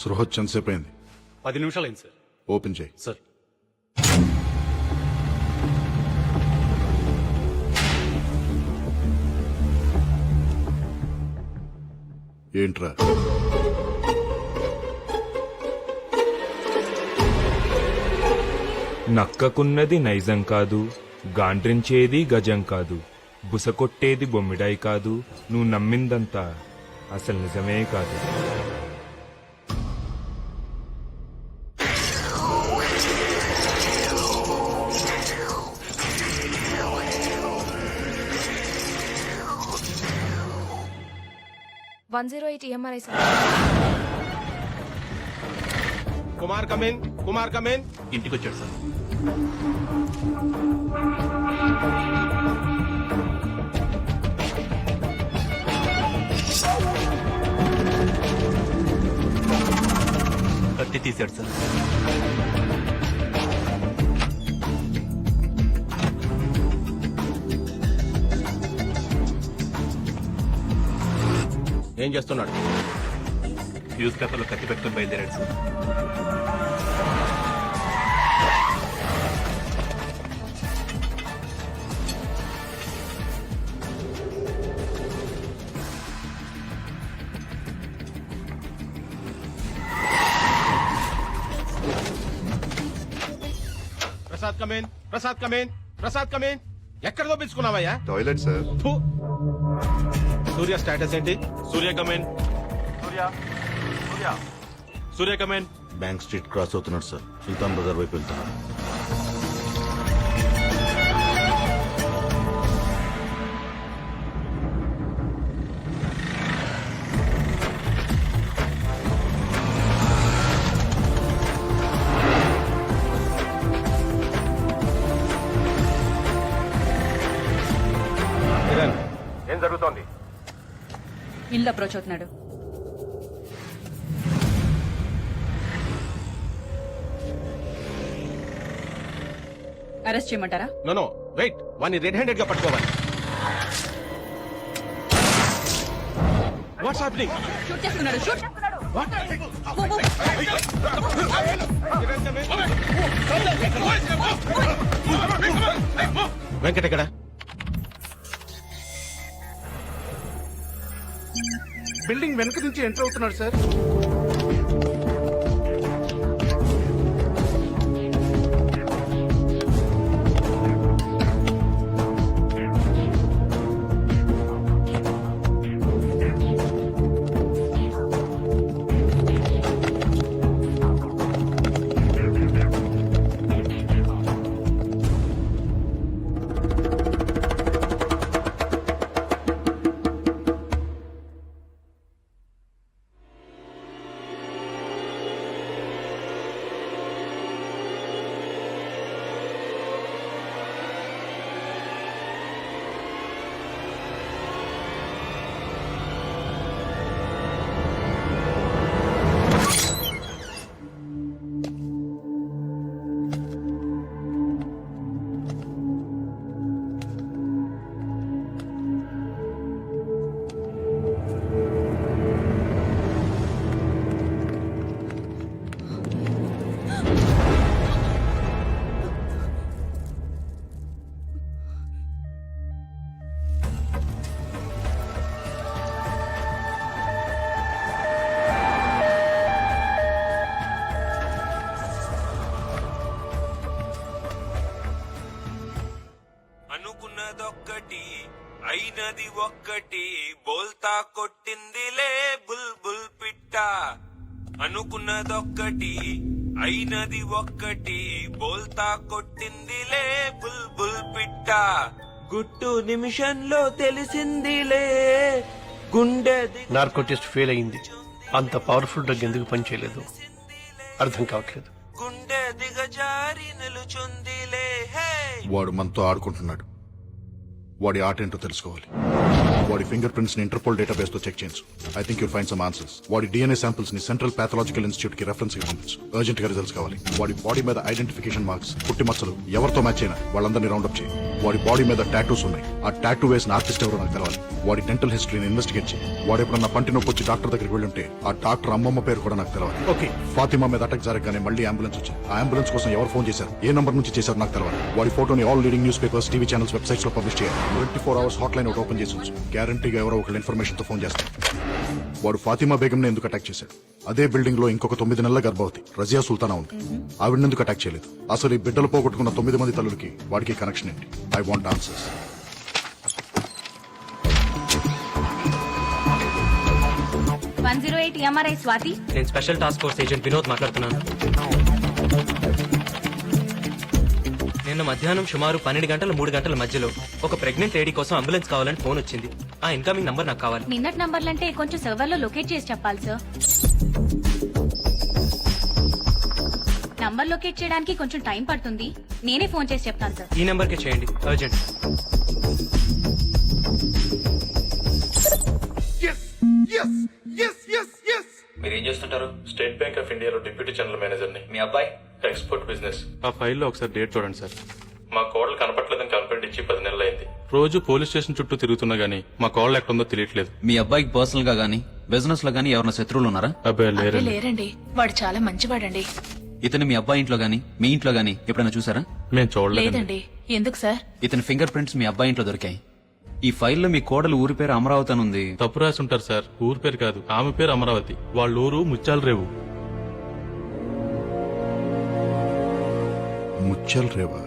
సృహ ఎంతసేపు అయింది? 10 నిమిషాలైంది sir. Open చేయి. సార్ ఏంట్రా? నక్కకున్నది నైజం కాదు, గాండ్రించేది గజం కాదు, బుసకొట్టేది బొమ్మిడాయి కాదు, నువ్వు నమ్మిందంతా అసలు నిజమే కాదు. EMRI sir. కుమార్ కమిన్. ఇంటికి వచ్చాడు సార్. కత్తి తీశాడు సార్. ఏం చేస్తున్నాడు? న్యూస్ పేపర్లో కత్తి పెట్టుకుని బయలుదేరాడు సార్. ప్రసాద్ కమిన్. ఎక్కడ దోపించుకున్నావయ్యా? Toilet sir. సూర్య స్టేటస్ ఏంటి? Surya come in. Surya come in. Bank street cross అవుతున్నాడు సార్. సుల్తాన్ బజార్ వైపు వెళ్తున్నాడు. ఏం జరుగుతోంది? ఇల్లు అప్రోచ్ అవుతున్నాడు. అరెస్ట్ చేయమంటారా? నో వెయిట్, వాడిని రెడ్ హ్యాండెడ్ గా పట్టుకోవాలి. What's happening? షూట్ చేస్తున్నాడు. షూట్. వెంకట ఎక్కడ? బిల్డింగ్ వెనక నుంచి ఎంటర్ అవుతున్నాడు సార్. అనుకున్నదొక్కటి అయినది ఒక్కటి, బోల్తా కొట్టిందిలే బుల్బుల్ పిట్ట. అనుకున్నదొక్కటి అయినది ఒక్కటి, బోల్తా కొట్టిందిలే బుల్బుల్ పిట్ట. గుట్టు నిమిషంలో తెలిసిందిలే గుండె. నార్కోటిస్ట్ ఫెయిల్ అయింది. అంత పవర్ఫుల్ డ్రగ్ ఎందుకు పనిచేయలేదు అర్థం కావట్లేదు. గుండె దిగజారి నిలుచుందిలే. వాడు మనతో ఆడుకుంటున్నాడు. వాడి ఆట ఏంటో తెలుసుకోవాలి. వాడి ఫింగర్ ప్రింట్స్ ని ఇంటర్పోల్ డేటాబేస్ తో చెక్ చేయించు. I think you find some answers. వాడి డిఎన్ఏ శాంపిల్స్ ని సెంట్రల్ పాథలాజికల్ ఇన్స్టిట్యూట్ కి రెఫరెన్స్ కి పంపించు. అర్జెంట్ గా రిజల్ట్స్ కావాలి. వాడి బాడీ మీద ఐడెంటిఫికేషన్ మార్క్స్, పుట్టి మచ్చలు ఎవరితో మ్యాచ్ అయినా వాళ్ళందరినీ రౌండప్ చేయి. వాడి బాడీ మీద టాటూస్ ఉన్నాయి. ఆ టాటూ వేసిన ఆర్టిస్ట్ ఎవరో నాకు తెలవాలి. వాడి డెంటల్ హిస్టరీని ఇన్వెస్టిగేట్ చేయి. వాడు ఎప్పుడన్నా పంటి నొప్పి వచ్చి డాక్టర్ దగ్గరికి వెళ్ళుంటే ఆ డాక్టర్ అమ్మమ్మ పేరు కూడా నాకు తెలవాలి. ఓకే. ఫాతిమా మీద అటాక్ జరగగానే మళ్ళీ అంబులెన్స్ వచ్చింది. ఆ అంబులెన్స్ కోసం ఎవరు ఫోన్ చేశారు, ఏ నంబర్ నుంచి చేశారు నాకు తెలవాలి. వాడి ఫోటోని all leading news papers, TV channels, websites లో పబ్లిష్ చేయాలి. 24 hours హాట్ లైన్ ఒకటి ఓపెన్ చేసి ఉంచు. గ్యారంటీగా ఎవరో ఒకళ్ళు ఇన్ఫర్మేషన్ తో ఫోన్ చేస్తారు. వాడు ఫాతిమా బేగం ని ఎందుకు అటాక్ చేశాడు? అదే బిల్డింగ్ లో ఇంకొక 9 నెలల గర్భవతి రజియా సుల్తానా ఉంది. ఆవిడ ఎందుకు అటాక్ చేయలేదు? అసలు ఈ బిడ్డలు పోగొట్టుకున్న 9 మంది తల్లులకి వాడికి కనెక్షన్ ఏంటి? I want answers. MRI Swathi. నేను special task force agent Vinod మాట్లాడుతున్నాను. నిన్న మధ్యాహ్నం సుమారు 12 గంటల 3 గంటల మధ్యలో ఒక ప్రెగ్నెంట్ లేడీ కోసం అంబులెన్స్ కావాలని ఫోన్ వచ్చింది. ఆ ఇన్కమింగ్ నంబర్ నాకు కావాలి. నిన్నటి నంబర్లంటే కొంచెం సర్వర్ లో లొకేట్ చేసి చెప్పాలి సార్. నంబర్ లొకేట్ చేయడానికి కొంచెం టైం పడుతుంది. నేనే ఫోన్ చేసి చెప్తాను సార్. ఈ నెంబర్ కే చేయండి, అర్జెంట్. మీరు ఏం చేస్తుంటారు? స్టేట్ బ్యాంక్ ఆఫ్ ఇండియాలో డిప్యూటీ జనరల్ మేనేజర్ ని. మీ అబ్బాయి ఎక్స్పోర్ట్ బిజినెస్. ఆ ఫైల్లో ఒకసారి డేట్ చూడండి సార్. మా కోడలు కనపట్లేదని కంప్లైంట్ ఇచ్చి 10 నెలలైంది. రోజు పోలీస్ స్టేషన్ చుట్టూ తిరుగుతున్నా గానీ మా కోడలు ఎక్కడుందో తెలియట్లేదు. మీ అబ్బాయికి పర్సనల్ గా గానీ బిజినెస్ లో గానీ ఎవరైనా శత్రువులు ఉన్నారా? అబ్బాయి లేరండి. లేరండి, వాడు చాలా మంచివాడండి. ఇతను మీ అబ్బాయి ఇంట్లో గానీ మీ ఇంట్లో గానీ ఎప్పుడైనా చూసారా? మేము చూడలేదండి. లేదండి. ఎందుకు సార్? ఇతని ఫింగర్ ప్రింట్స్ మీ అబ్బాయి ఇంట్లో దొరికాయి. ఈ ఫైల్లో మీ కోడలు ఊరి పేరు అమరావతి అని ఉంది. తప్పు రాసి ఉంటారు సార్. ఊరు పేరు కాదు, ఆమె పేరు అమరావతి. వాళ్ళ ఊరు ముత్యాల రేవు. ముత్యాల రేవా?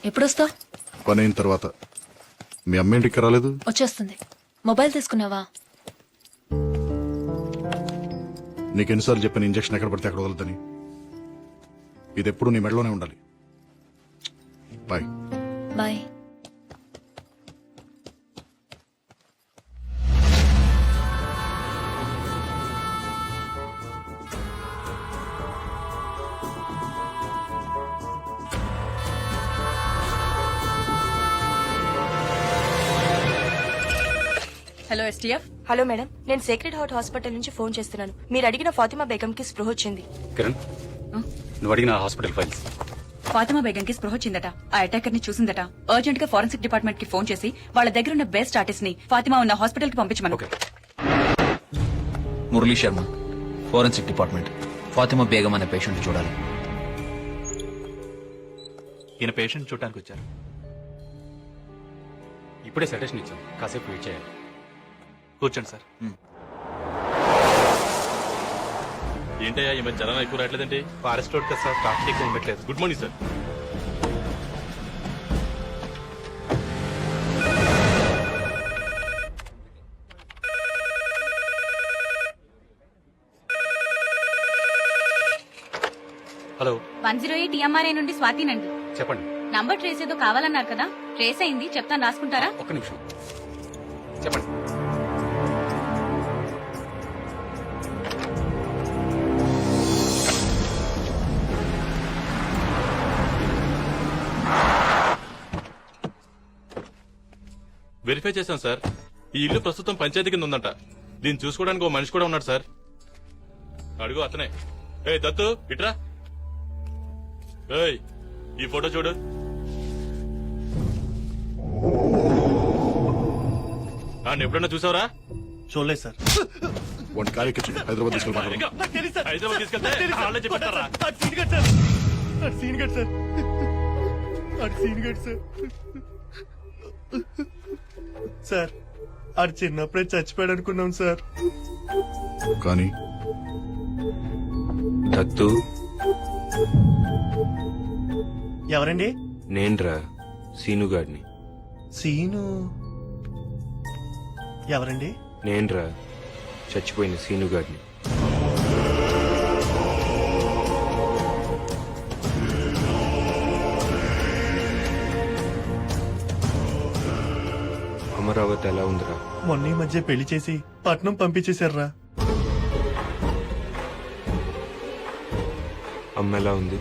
ఎప్పుడొస్తావు? పని అయిన తర్వాత. మీ అమ్మ ఇంటికి రాలేదు? వచ్చేస్తుంది. మొబైల్ తీసుకున్నావా? నీకెన్నిసార్లు చెప్పిన ఇంజక్షన్ ఎక్కడ పడితే అక్కడ వదలదని. ఇది ఎప్పుడు నీ మెడలోనే ఉండాలి. Bye. Bye. Hello STF. Hello madam, నేను సేక్రెడ్ హార్ట్ హాస్పిటల్ నుంచి ఫోన్ చేస్తున్నాను. మీరు అడిగిన ఫాతిమా బేగం కి స్పృహ వచ్చింది. కిరణ్, నువ్వు అడిగిన హాస్పిటల్ ఫైల్స్. ఫాతిమా బేగం కి స్పృహ వచ్చిందట. ఆ అటాకర్ ని చూసిందట. అర్జెంట్ గా ఫోరెన్సిక్ డిపార్ట్మెంట్ కి ఫోన్ చేసి వాళ్ళ దగ్గర ఉన్న బెస్ట్ ఆర్టిస్ట్ ని ఫాతిమా ఉన్న హాస్పిటల్ కి పంపించమను. Murali Sharma, forensic department. ఫాతిమా బేగం అనే పేషెంట్ చూడాలి. ఈయన పేషెంట్ చూడటానికి వచ్చారు. ఇప్పుడే సజెషన్ ఇచ్చాం, కాసేపు వెయిట్ చేయాలి. కూర్చోండి సార్. ఏంటయ్యా ఈ మధ్య జనం ఎక్కువ రావట్లేదండి? ఫారెస్ట్ రోడ్ కదా సార్, ట్రాఫిక్ ఎక్కువ ఉండట్లేదు. Good morning sir. Hello, 108 MRI నుండి స్వాతినండి. చెప్పండి. నంబర్ ట్రేస్ ఏదో కావాలన్నారు కదా, ట్రేస్ అయింది. చెప్తాను, రాసుకుంటారా? ఒక్క నిమిషం చెప్పండి. వెరిఫై చేశాం సార్. ఈ ఇల్లు ప్రస్తుతం పంచాయతీ కింద ఉందంట. దీన్ని చూసుకోవడానికి ఓ మనిషి కూడా ఉన్నాడు సార్. అడుగు అతనే. ఏ దత్తు ఇట్రా. ఏయ్ ఈ ఫోటో చూడు. ఎప్పుడన్నా చూసావరా? చూడలేదు సార్. వాడి కార్యక్రమం హైదరాబాద్ తీసుకెళ్ళి హైదరాబాద్ తీసుకెళ్తే వాళ్ళే చెప్పారా? సార్ ఆడు చిన్నప్పుడే చచ్చిపోయాడు అనుకున్నాం సార్. కానీ దత్తు, ఎవరండి? నేన్రా సీనుగాడిని. సీను ఎవరండి? నేన్రా చచ్చిపోయిన సీనుగాడిని. అమరావతి ఎలా ఉందిరా? మొన్న ఈ మధ్య పెళ్లి చేసి పట్నం పంపించేశారా. అమ్మ ఎలా ఉంది?